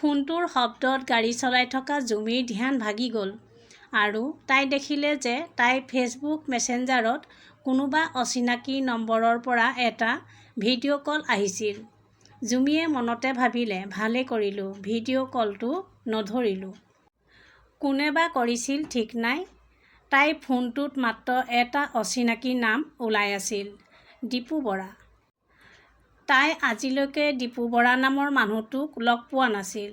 ফোনটোৰ শব্দত গাড়ী চলাই থকা জুমিৰ ধ্যান ভাগি গ'ল আৰু তাই দেখিলে যে তাই ফেচবুক মেছেঞ্জাৰত কোনোবা অচিনাকি নম্বৰৰ পৰা এটা ভিডিঅ' কল আহিছিল। জুমিয়ে মনতে ভাবিলে, ভালে কৰিলোঁ, ভিডিঅ' কলটো নধৰিলোঁ। কোনে বা কৰিছিল ঠিক নাই। তাইৰ ফোনটোত মাত্ৰ এটা অচিনাকি নাম ওলাই আছিল, দীপু বৰা। তাই আজিলৈকে দীপু বৰা নামৰ মানুহটোক লগ পোৱা নাছিল।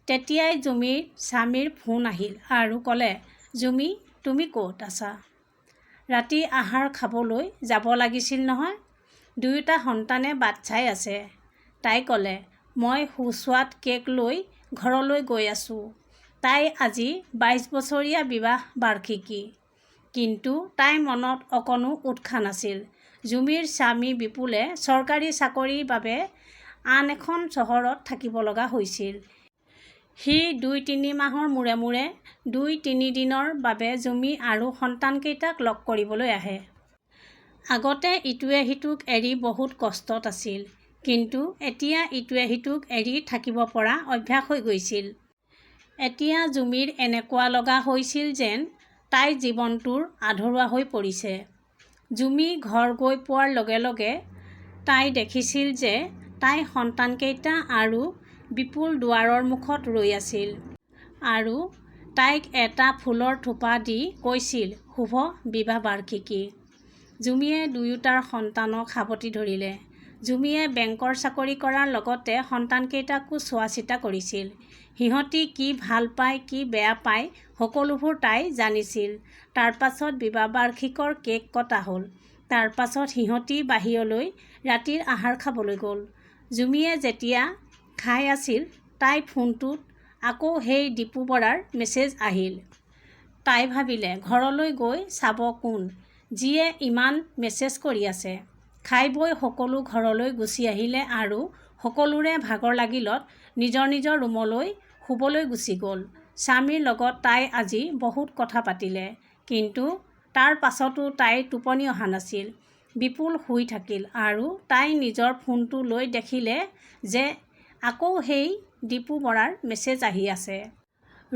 তেতিয়াই জুমিৰ স্বামীৰ ফোন আহিল আৰু ক'লে, জুমি, তুমি ক'ত আছা? ৰাতি আহাৰ খাবলৈ যাব লাগিছিল নহয়। দুয়োটা সন্তানে বাট চাই আছে। তাই ক'লে, মই সুস্বাদ কেক লৈ ঘৰলৈ গৈ আছোঁ। তাই আজি 22 বছৰীয়া বিবাহ বাৰ্ষিকী। কিন্তু তাইৰ মনত অকণো উৎসাহ নাছিল। জুমিৰ স্বামী বিপুলে চৰকাৰী চাকৰিৰ বাবে আন এখন চহৰত থাকিব লগা হৈছিল। সি 2-3 মাহৰ মূৰে মূৰে 2-3 দিনৰ বাবে জুমি আৰু সন্তানকেইটাক লগ কৰিবলৈ আহে। আগতে ইটোৱে সিটোক এৰি বহুত কষ্টত আছিল। কিন্তু এতিয়া ইটোৱে সিটোক এৰি থাকিব পৰা অভ্যাস হৈ গৈছিল। এতিয়া জুমিৰ এনেকুৱা লগা হৈছিল যেন তাইৰ জীৱনটোৰ আধৰুৱা হৈ পৰিছে। জুমি ঘৰ গৈ পোৱাৰ লগে লগে তাই দেখিছিল যে তাইৰ সন্তানকেইটা আৰু বিপুল দুৱাৰৰ মুখত ৰৈ আছিল আৰু তাইক এটা ফুলৰ থোপা দি কৈছিল, শুভ বিবাহ বাৰ্ষিকী। জুমিয়ে দুয়োটাৰ সন্তানক সাৱটি ধৰিলে। জুমিয়ে বেংকৰ চাকৰি কৰাৰ লগতে সন্তানকেইটাকো চোৱা চিতা কৰিছিল। সিহঁতি কি ভাল পায়, কি বেয়া পায়, সকলোবোৰ তাই জানিছিল। তাৰ পাছত বিবাহ বাৰ্ষিকৰ কেক কটা হ'ল। তাৰ পাছত সিহঁতি বাহিৰলৈ ৰাতিৰ আহাৰ খাবলৈ গ'ল। জুমিয়ে যেতিয়া খাই আছিল, তাইৰ ফোনটোত আকৌ সেই দীপু বৰাৰ মেছেজ আহিল। তাই ভাবিলে, ঘৰলৈ গৈ চাব কোন, যিয়ে ইমান মেছেজ কৰি আছে। খাই বৈ সকলো ঘৰলৈ গুচি আহিলে আৰু সকলোৰে ভাগৰ লাগিলত নিজৰ নিজৰ ৰুমলৈ শুবলৈ গুচি গ'ল। স্বামীৰ লগত তাই আজি বহুত কথা পাতিলে। কিন্তু তাৰ পাছতো তাইৰ টোপনি অহা নাছিল। বিপুল শুই থাকিল আৰু তাই নিজৰ ফোনটো লৈ দেখিলে যে আকৌ সেই দীপু বৰাৰ মেছেজ আহি আছে।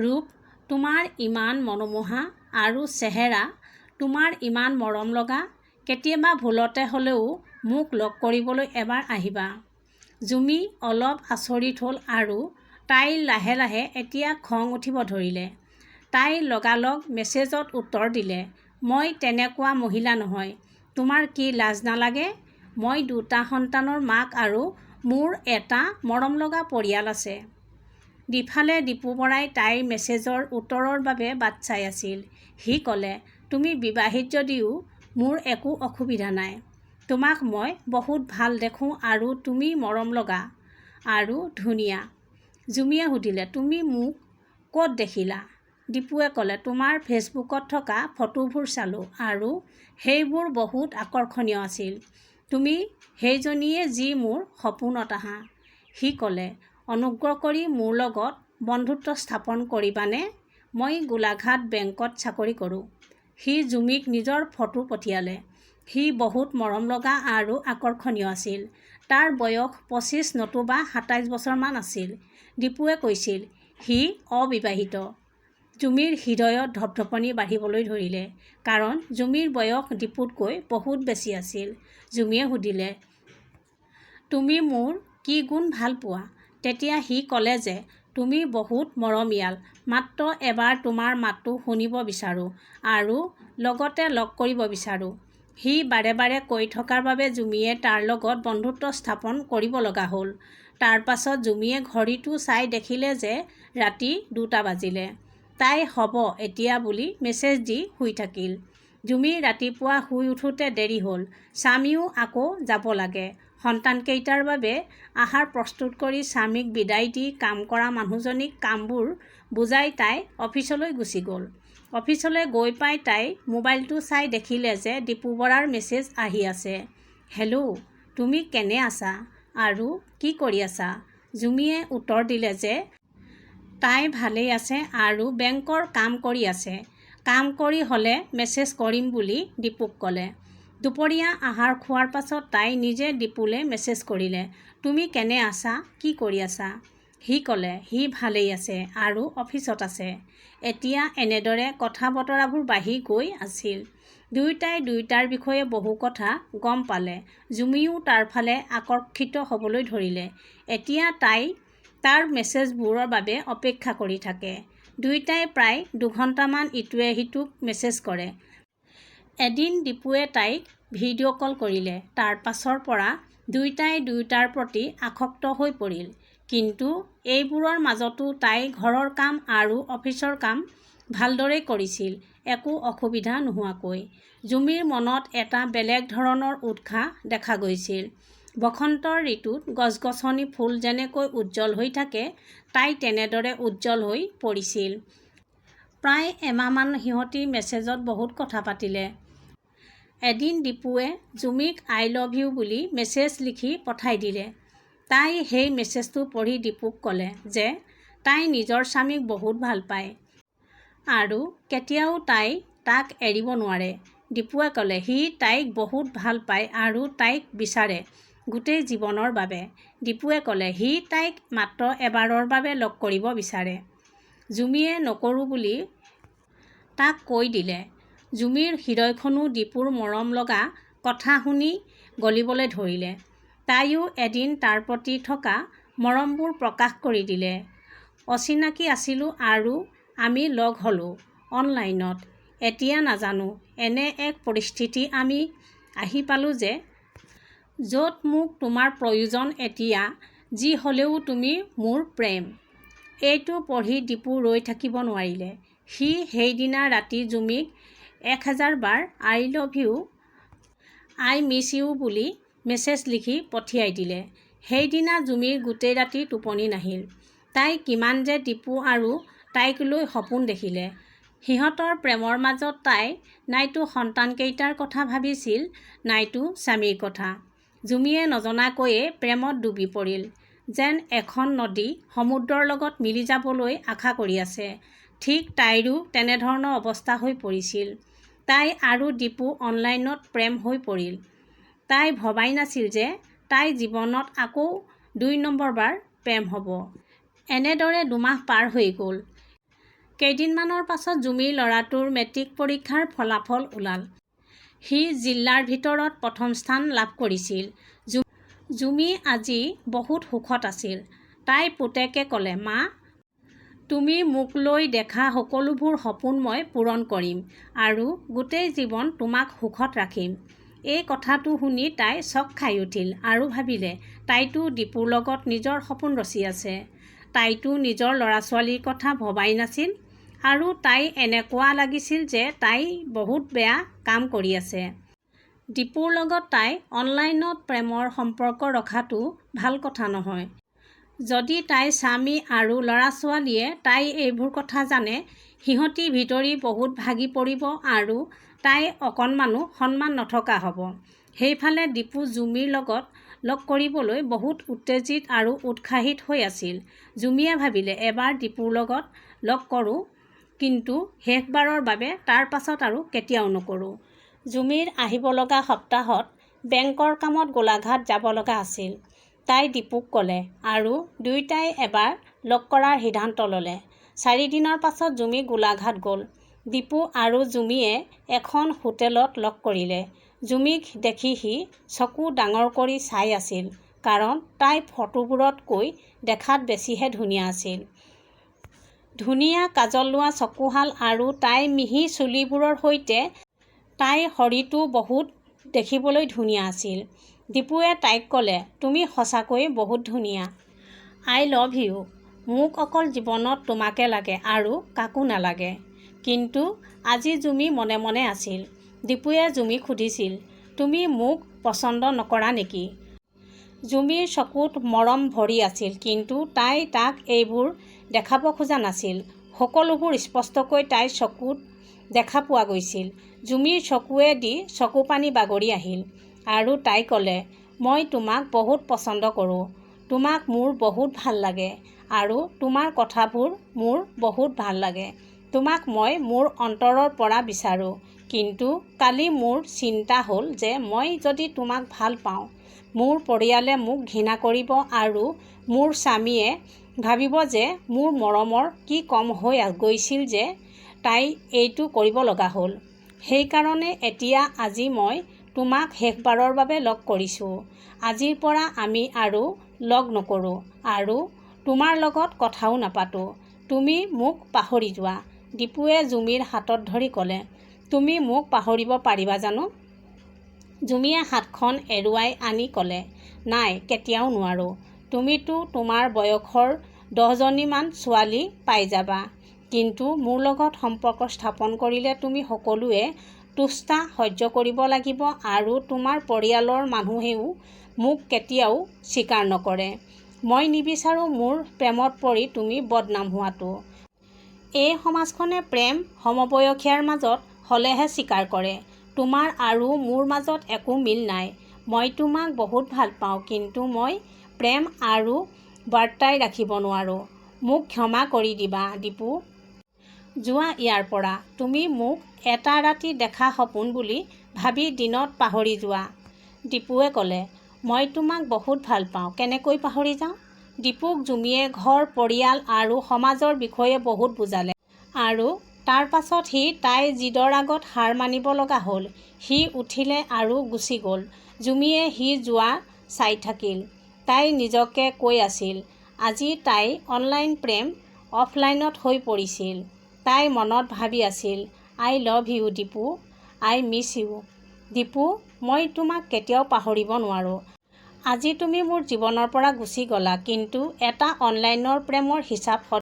ৰূপ তোমাৰ ইমান মনোমোহা আৰু চেহেৰা তোমাৰ ইমান মৰম লগা। কেতিয়াবা ভুলতে হ'লেও মোক লগ কৰিবলৈ এবাৰ আহিবা। জুমি অলপ আচৰিত হ'ল আৰু তাইৰ লাহে লাহে এতিয়া খং উঠিব ধৰিলে। তাই লগালগ মেছেজত উত্তৰ দিলে, মই তেনেকুৱা মহিলা নহয়। তোমাৰ কি লাজ নালাগে? মই 2টা সন্তানৰ মাক আৰু মোৰ এটা মৰমলগা পৰিয়াল আছে। দিফালে দীপু বৰাই তাইৰ মেছেজৰ উত্তৰৰ বাবে বাট চাই আছিল। সি ক'লে, তুমি বিবাহিত যদিও মোৰ একো অসুবিধা নাই। তোমাক মই বহুত ভাল দেখোঁ আৰু তুমি মৰমলগা আৰু ধুনীয়া। জুমিয়ে সুধিলে, তুমি মোক ক'ত দেখিলা? দীপুৱে ক'লে, তোমাৰ ফেচবুকত থকা ফটোবোৰ চালোঁ আৰু সেইবোৰ বহুত আকৰ্ষণীয় আছিল। তুমি সেইজনীয়ে যি মোৰ সপোনত আহা। সি ক'লে, অনুগ্ৰহ কৰি মোৰ লগত বন্ধুত্ব স্থাপন কৰিবানে? মই গোলাঘাট বেংকত চাকৰি কৰোঁ। সি জুমিক নিজৰ ফটো পঠিয়ালে। সি বহুত মৰমলগা আৰু আকৰ্ষণীয় আছিল। তাৰ বয়স 25 নতুবা 27 বছৰমান আছিল। দীপুৱে কৈছিল, সি অবিবাহিত। জুমিৰ হৃদয়ত ধপধপনি বাঢ়িবলৈ ধৰিলে। কাৰণ জুমিৰ বয়স দীপুতকৈ বহুত বেছি আছিল। জুমিয়ে সুধিলে, তুমি মোৰ কি গুণ ভাল পোৱা? তেতিয়া সি ক'লে যে তুমি বহুত মৰমীয়াল। মাত্ৰ এবাৰ তোমাৰ মাতটো শুনিব বিচাৰোঁ আৰু লগতে লগ কৰিব বিচাৰোঁ। সি বাৰে বাৰে কৈ থকাৰ বাবে জুমিয়ে তাৰ লগত বন্ধুত্ব স্থাপন কৰিব লগা হ'ল। তাৰ পাছত জুমিয়ে ঘড়ীটো চাই দেখিলে যে ৰাতি 2টা বাজিলে। তাই হ'ব এতিয়া বুলি মেছেজ দি শুই থাকিল। জুমি ৰাতিপুৱা শুই উঠোঁতে দেৰি হ'ল। স্বামীও আকৌ যাব লাগে। সন্তানকেইটাৰ বাবে আহাৰ প্ৰস্তুত কৰি স্বামীক বিদায় দি কাম কৰা মানুহজনীক কামবোৰ বুজাই তাই অফিচলৈ গুচি গ'ল। অফিচলৈ গৈ পাই তাই মোবাইলটো চাই দেখিলে যে দীপু বৰাৰ মেছেজ আহি আছে। হেল্ল', তুমি কেনে আছা আৰু কি কৰি আছা? জুমিয়ে উত্তৰ দিলে যে তাই ভালেই আছে আৰু বেংকৰ কাম কৰি আছে। কাম কৰি হ'লে মেছেজ কৰিম বুলি দীপুক ক'লে। দুপৰীয়া আহাৰ খোৱাৰ পাছত তাই নিজে দীপুলে মেছেজ কৰিলে, তুমি কেনে আছা, কি কৰি আছা? সি ক'লে সি ভালেই আছে আৰু অফিচত আছে। এতিয়া এনেদৰে কথা বতৰাবোৰ বাঢ়ি গৈ আছিল। দুয়োটাই দুয়োটাৰ বিষয়ে বহু কথা গম পালে। জুমিও তাৰ ফালে আকৰ্ষিত হ'বলৈ ধৰিলে। এতিয়া তাই তাৰ মেছেজবোৰৰ বাবে অপেক্ষা কৰি থাকে। দুয়োটাই প্ৰায় 2 ঘণ্টামান ইটোৱে সিটোক মেছেজ কৰে। এদিন দীপুৱে তাইক ভিডিঅ' কল কৰিলে। তাৰ পাছৰ পৰা দুয়োটাই দুয়োটাৰ প্ৰতি আসক্ত হৈ পৰিল। কিন্তু এইবোৰৰ মাজতো তাই ঘৰৰ কাম আৰু অফিচৰ কাম ভালদৰে কৰিছিল, একো অসুবিধা নোহোৱাকৈ। জুমিৰ মনত এটা বেলেগ ধৰণৰ উৎসাহ দেখা গৈছিল। বসন্তৰ ঋতুত গছ-গছনি ফুল যেনেকৈ উজ্জ্বল হৈ থাকে, তাই তেনেদৰে উজ্জ্বল হৈ পৰিছিল। প্ৰায় এমাহমান সিহঁতি মেছেজত বহুত কথা পাতিলে। এদিন দীপুৱে জুমিক আই লভ ইউ বুলি মেছেজ লিখি পঠাই দিলে। তাই সেই মেছেজটো পঢ়ি দীপুক ক'লে যে তাই নিজৰ স্বামীক বহুত ভাল পায় আৰু কেতিয়াও তাই তাক এৰিব নোৱাৰে। দীপুৱে ক'লে সি তাইক বহুত ভাল পায় আৰু তাইক বিচাৰে গোটেই জীৱনৰ বাবে। দীপুৱে ক'লে সি তাইক মাত্ৰ এবাৰৰ বাবে লগ কৰিব বিচাৰে। জুমিয়ে নকৰোঁ বুলি তাক কৈ দিলে। জুমিৰ হৃদয়খনো দীপুৰ মৰম লগা কথা শুনি গলিবলৈ ধৰিলে। তাইও এদিন তাৰ প্ৰতি থকা মৰমবোৰ প্ৰকাশ কৰি দিলে। অচিনাকি আছিলোঁ আৰু আমি লগ হ'লোঁ অনলাইনত। এতিয়া নাজানো এনে এক পৰিস্থিতি আমি আহি পালোঁ যে য'ত মোক তোমাৰ প্ৰয়োজন এতিয়া যি হ'লেও তুমি মোৰ প্ৰেম। এইটো পঢ়ি দীপু ৰৈ থাকিব নোৱাৰিলে। সি সেইদিনা ৰাতি জুমিক 1000 বাৰ I love you, I miss you বুলি মেছেজ লিখি পঠিয়াই দিলে। সেইদিনা জুমিৰ গোটেই ৰাতি টোপনি নাহিল। তাই কিমান যে দীপু আৰু তাইক লৈ সপোন দেখিলে। সিহঁতৰ প্ৰেমৰ মাজত তাই নাইতো সন্তানকেইটাৰ কথা ভাবিছিল, নাইতো স্বামীৰ কথা। জুমিয়ে নজনাকৈয়ে প্ৰেমত ডুবি পৰিল। যেন এখন নদী সমুদ্ৰৰ লগত মিলি যাবলৈ আশা কৰি আছে, ঠিক তাইৰো তেনেধৰণৰ অৱস্থা হৈ পৰিছিল। তাই আৰু দীপু অনলাইনত প্ৰেম হৈ পৰিল। তাই ভবাই নাছিল যে তাই জীৱনত আকৌ 2 নম্বৰ বাৰ প্ৰেম হ'ব। এনেদৰে 2 মাহ পাৰ হৈ গ'ল। কেইদিনমানৰ পাছত জুমিৰ ল'ৰাটোৰ মেট্ৰিক পৰীক্ষাৰ ফলাফল ওলাল। সি জিলাৰ ভিতৰত প্ৰথম স্থান লাভ কৰিছিল। জুমি আজি বহুত সুখত আছিল। তাইৰ পুতেকে ক'লে মা, তুমি মোক লৈ দেখা সকলোবোৰ সপোন মই পূৰণ কৰিম আৰু গোটেই জীৱন তোমাক সুখত ৰাখিম। এই কথাটো শুনি তাই চক খাই উঠিল আৰু ভাবিলে তাইতো দীপুৰ লগত নিজৰ সপোন ৰচি আছে। তাইতো নিজৰ ল'ৰা-ছোৱালীৰ কথা ভবাই নাছিল আৰু তাই এনেকুৱা লাগিছিল যে তাই বহুত বেয়া কাম কৰি আছে। দীপুৰ লগত তাই অনলাইনত প্ৰেমৰ সম্পৰ্ক ৰখাটো ভাল কথা নহয়। যদি তাইৰ স্বামী আৰু ল'ৰা-ছোৱালীয়ে তাই এইবোৰ কথা জানে, সিহঁতি ভিতৰি বহুত ভাগি পৰিব আৰু তাই অকণমানো সন্মান নথকা হ'ব। সেইফালে দীপু জুমিৰ লগত লগ কৰিবলৈ বহুত উত্তেজিত আৰু উৎসাহিত হৈ আছিল। জুমিয়ে ভাবিলে এবাৰ দীপুৰ লগত লগ কৰোঁ, কিন্তু শেষবাৰৰ বাবে তাৰ পাছত আৰু কেতিয়াও নকৰোঁ। জুমিৰ আহিব লগা সপ্তাহত বেংকৰ কামত গোলাঘাট যাব লগা আছিল। তাই দীপুক ক'লে আৰু দুয়োটাই এবাৰ লগ কৰাৰ সিদ্ধান্ত ল'লে। 4 দিনৰ পাছত জুমি গোলাঘাট গ'ল। দীপু আৰু জুমিয়ে এখন হোটেলত লগ কৰিলে। জুমিক দেখি সি চকু ডাঙৰ কৰি চাই আছিল, কাৰণ তাই ফটোবোৰতকৈ দেখাত বেছিহে ধুনীয়া আছিল। ধুনীয়া কাজল লোৱা চকুহাল আৰু তাইৰ মিহি চুলিবোৰৰ সৈতে তাইৰ শৰীৰটো বহুত দেখিবলৈ ধুনীয়া আছিল। দীপুৱে তাইক ক'লে তুমি সঁচাকৈয়ে বহুত ধুনীয়া। আই লভ ইউ। মোক অকল জীৱনত তোমাকে লাগে আৰু কাকো নালাগে। কিন্তু আজি জুমি মনে মনে আছিল। দীপুৱে জুমিক সুধিছিল তুমি মোক পচন্দ নকৰা নেকি? জুমিৰ চকুত মৰম ভৰি আছিল, কিন্তু তাই তাক এইবোৰ দেখাব খোজা নাছিল। সকলোবোৰ স্পষ্টকৈ তাইৰ চকুত দেখা পোৱা গৈছিল। জুমিৰ চকুৱে দি চকুপানী বাগৰি আহিল আৰু তাই ক'লে মই তোমাক বহুত পচন্দ কৰোঁ। তোমাক মোৰ বহুত ভাল লাগে আৰু তোমাৰ কথাবোৰ মোৰ বহুত ভাল লাগে। তোমাক মই মোৰ অন্তৰৰ পৰা বিচাৰোঁ। কিন্তু কালি মোৰ চিন্তা হ'ল যে মই যদি তোমাক ভাল পাওঁ, মোৰ পৰিয়ালে মোক ঘৃণা কৰিব আৰু মোৰ স্বামীয়ে ভাবিব যে মোৰ মৰমৰ কি কম হৈ গৈছিল যে তাই এইটো কৰিব লগা হ'ল। সেইকাৰণে এতিয়া আজি মই তোমাক শেষবাৰৰ বাবে লগ কৰিছোঁ। আজিৰ পৰা আমি আৰু লগ নকৰোঁ আৰু তোমাৰ লগত কথাও নাপাতোঁ। তুমি মোক পাহৰি যোৱা। দীপুৱে জুমিৰ হাতত ধৰি ক'লে, তুমি মোক পাহৰিব পাৰিবা জানো? জুমিয়ে হাতখন এৰুৱাই আনি ক'লে, নাই, কেতিয়াও নোৱাৰোঁ। তুমিতো তোমাৰ বয়সৰ 10জনীমান ছোৱালী পাই যাবা। কিন্তু মোৰ লগত সম্পৰ্ক স্থাপন কৰিলে তুমি সকলোৱে তুষ্টা সহ্য কৰিব লাগিব আৰু তোমাৰ পৰিয়ালৰ মানুহেও মোক কেতিয়াও স্বীকাৰ নকৰে। মই নিবিচাৰোঁ মোৰ প্ৰেমত পৰি তুমি বদনাম হোৱাটো। এই সমাজখনে প্ৰেম সমবয়সীয়াৰ মাজত হ'লেহে স্বীকাৰ কৰে। তোমাৰ আৰু মোৰ মাজত একো মিল নাই। মই তোমাক বহুত ভাল পাওঁ, কিন্তু মই প্ৰেম আৰু বাৰ্তাই ৰাখিব নোৱাৰোঁ। মোক ক্ষমা কৰি দিবা দীপু। যোৱা ইয়াৰ পৰা। তুমি মোক এটা ৰাতি দেখা সপোন বুলি ভাবি দিনত পাহৰি যোৱা। দীপুৱে ক'লে, মই তোমাক বহুত ভাল পাওঁ, কেনেকৈ পাহৰি যাওঁ? দীপুক জুমিয়ে ঘৰ, পৰিয়াল আৰু সমাজৰ বিষয়ে বহুত বুজালে। আৰু তাৰ পাছত সি তাইৰ জিদৰ আগত হাৰ মানিব লগা হ'ল। সি উঠিলে আৰু গুচি গ'ল। জুমিয়ে সি যোৱা চাই থাকিল। তাই নিজকে কৈ আছিল, আজি তাইৰ অনলাইন প্ৰেম অফলাইনত হৈ পৰিছিল। তাই মনত ভাবি আছিল, I love you Dipu, I miss U. Dipu, মই তোমাক কেতিয়াও পাহৰিব নোৱাৰোঁ। আজি তুমি মোৰ জীৱনৰ পৰা গুচি গ'লা, কিন্তু এটা অনলাইনৰ প্ৰেমৰ হিচাপ